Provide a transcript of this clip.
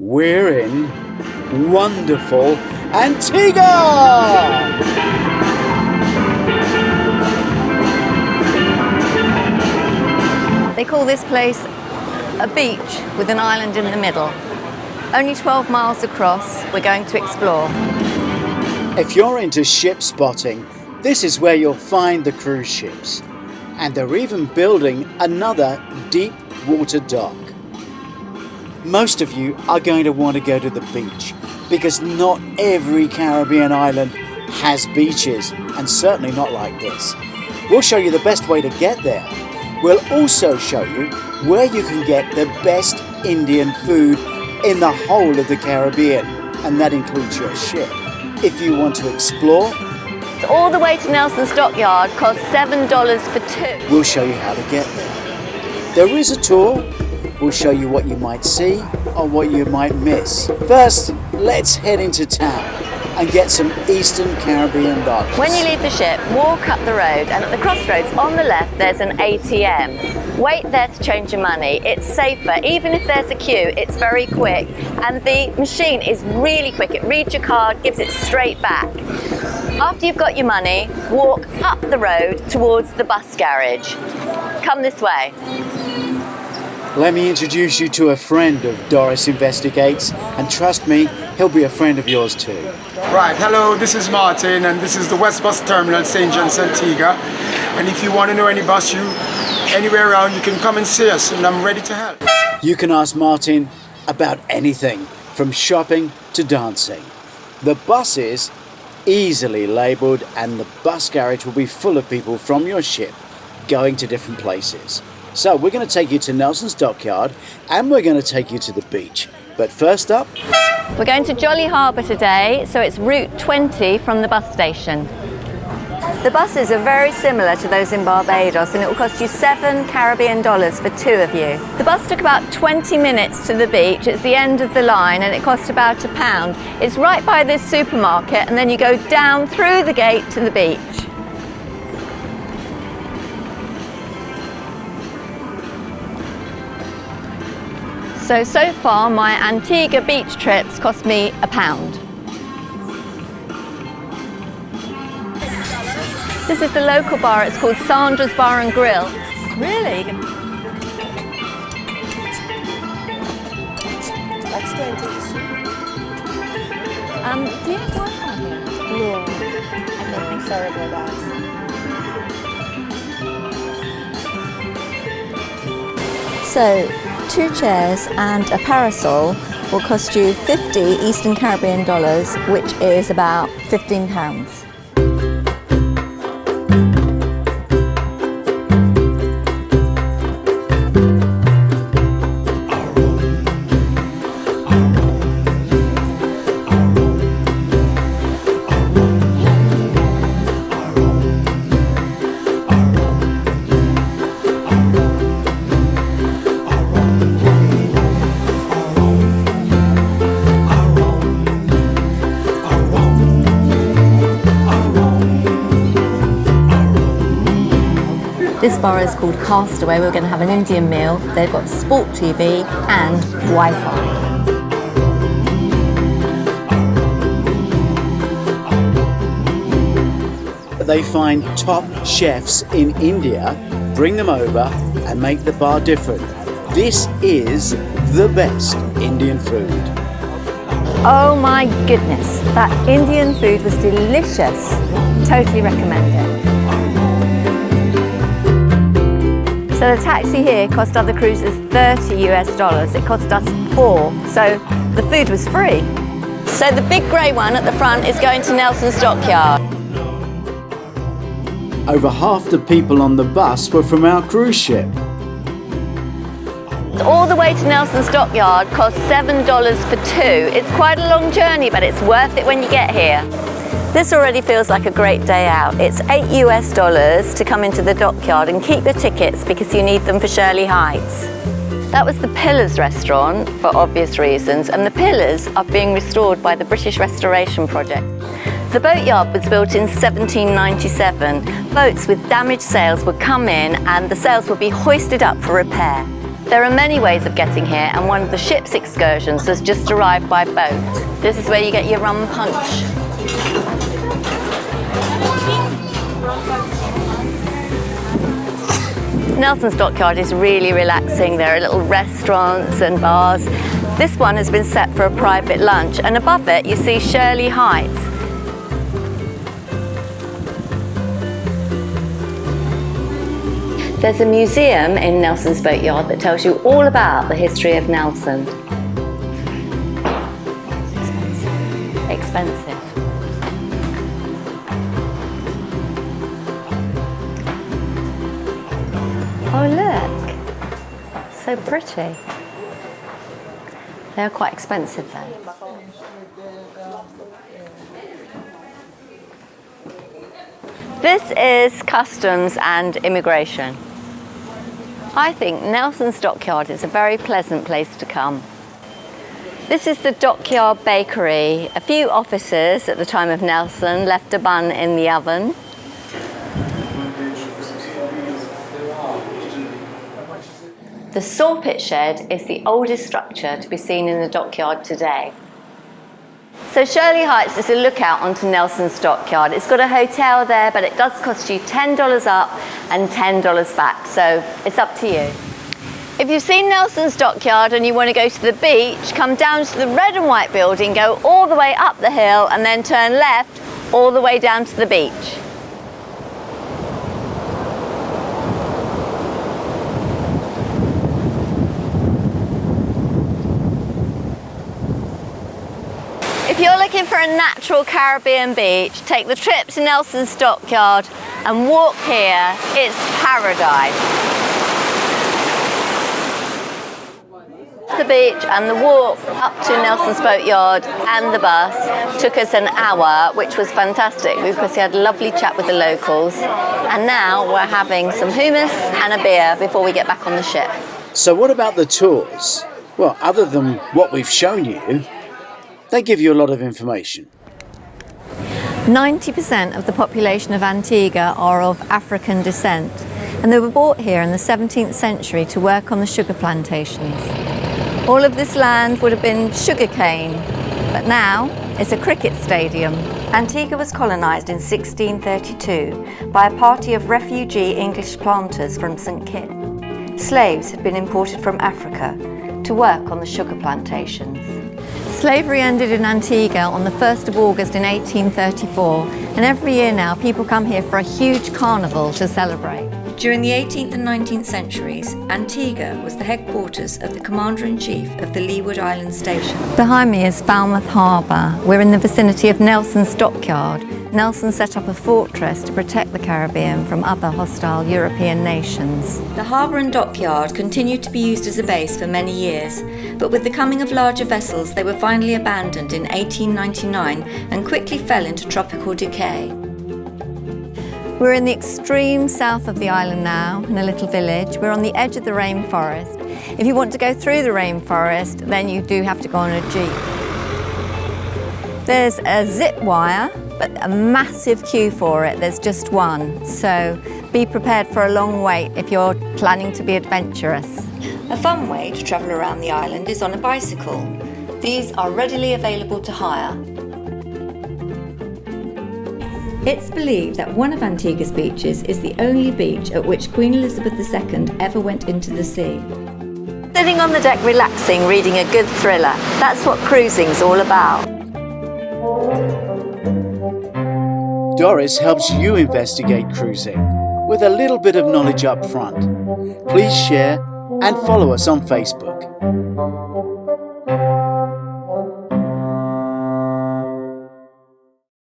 We're in wonderful Antigua! They call this place a beach with an island in the middle. Only 12 miles across, we're going to explore. If you're into ship spotting, this is where you'll find the cruise ships. And they're even building another deep water dock. Most of you are going to want to go to the beach because not every Caribbean island has beaches, and certainly not like this. We'll show you the best way to get there. We'll also show you where you can get the best Indian food in the whole of the Caribbean, and that includes your ship. If you want to explore, All the way to Nelson's Dockyard costs $7 for two. we'll show you how to get there. There is a tour. We'll show you what you might see or what you might miss. First, let's head into town and get some Eastern Caribbean dollars. When you leave the ship, walk up the road, and at the crossroads on the left there's an ATM. Wait there to change your money. It's safer. Even if there's a queue, it's very quick. And the machine is really quick. It reads your card, gives it straight back. After you've got your money, walk up the road towards the bus garage. Come this way. Let me introduce you to a friend of Doris Investigates, and trust me, he'll be a friend of yours too. Right, hello, this is Martin, and this is the West Bus Terminal, St. John's, Antigua. And if you want to know any bus you anywhere around, you can come and see us, and I'm ready to help. You can ask Martin about anything, from shopping to dancing. The bus is easily labelled, and the bus garage will be full of people from your ship going to different places. So we're going to take you to Nelson's Dockyard, and we're going to take you to the beach. But first up, We're going to Jolly Harbour today, so it's route 20 from the bus station. The buses are very similar to those in Barbados, and it will cost you $7 Caribbean for two of you. The bus took about 20 minutes to the beach. It's the end of the line, and it cost about £1. It's right by this supermarket, and then you go down through the gate to the beach. So far my Antigua beach trips cost me £1. This is the local bar. It's called Sandra's Bar and Grill. Really? That's 20. Do you have Wi-Fi here? No, I don't think sorry about that. So, 2 chairs and a parasol will cost you 50 Eastern Caribbean dollars, which is about £15. This bar is called Castaway. We're going to have an Indian meal. They've got sport TV and Wi-Fi. they find top chefs in India, bring them over and make the bar different. This is the best Indian food. Oh my goodness, that Indian food was delicious. Totally recommend it. So the taxi here cost other cruisers $30 US. It cost us $4, so the food was free. So the big grey one at the front is going to Nelson's Dockyard. Over half the people on the bus were from our cruise ship. All the way to Nelson's Dockyard costs $7 for two. It's quite a long journey, but it's worth it when you get here. This already feels like a great day out. It's $8 US to come into the Dockyard, and keep your tickets because you need them for Shirley Heights. That was the Pillars restaurant for obvious reasons, and the Pillars are being restored by the British Restoration Project. The boatyard was built in 1797. Boats with damaged sails would come in and the sails would be hoisted up for repair. There are many ways of getting here, and one of the ship's excursions has just arrived by boat. This is where you get your rum punch. Nelson's Dockyard is really relaxing. There are little restaurants and bars. This one has been set for a private lunch, and above it you see Shirley Heights. There's a museum in Nelson's Boatyard that tells you all about the history of Nelson. Expensive. Oh look, so pretty. They're quite expensive though. This is customs and immigration. I think Nelson's Dockyard is a very pleasant place to come. This is the Dockyard Bakery. A few officers at the time of Nelson left a bun in the oven. The sawpit shed is the oldest structure to be seen in the dockyard today. So Shirley Heights is a lookout onto Nelson's Dockyard. It's got a hotel there, but it does cost you $10 up and $10 back, so it's up to you. If you've seen Nelson's Dockyard and you want to go to the beach, come down to the red and white building, go all the way up the hill and then turn left all the way down to the beach. If you're looking for a natural Caribbean beach, take the trip to Nelson's Dockyard and walk here. It's paradise. The beach and the walk up to Nelson's Boatyard and the bus took us an hour, which was fantastic because we had a lovely chat with the locals. And now we're having some hummus and a beer before we get back on the ship. So what about the tours? Well, other than what we've shown you, they give you a lot of information. 90% of the population of Antigua are of African descent, and they were brought here in the 17th century to work on the sugar plantations. All of this land would have been sugarcane, but now it's a cricket stadium. Antigua was colonised in 1632 by a party of refugee English planters from St Kitts. Slaves had been imported from Africa to work on the sugar plantations. Slavery ended in Antigua on the 1st of August in 1834, and every year now people come here for a huge carnival to celebrate. During the 18th and 19th centuries, Antigua was the headquarters of the Commander-in-Chief of the Leeward Island Station. Behind me is Falmouth Harbour. We're in the vicinity of Nelson's Dockyard. Nelson set up a fortress to protect the Caribbean from other hostile European nations. The harbour and dockyard continued to be used as a base for many years, but with the coming of larger vessels they were finally abandoned in 1899 and quickly fell into tropical decay. We're in the extreme south of the island now, in a little village. We're on the edge of the rainforest. If you want to go through the rainforest, then you do have to go on a jeep. There's a zip wire, but a massive queue for it. There's just one, so be prepared for a long wait if you're planning to be adventurous. A fun way to travel around the island is on a bicycle. These are readily available to hire. It's believed that one of Antigua's beaches is the only beach at which Queen Elizabeth II ever went into the sea. Sitting on the deck relaxing, reading a good thriller. That's what cruising's all about. Doris helps you investigate cruising with a little bit of knowledge up front. Please share and follow us on Facebook.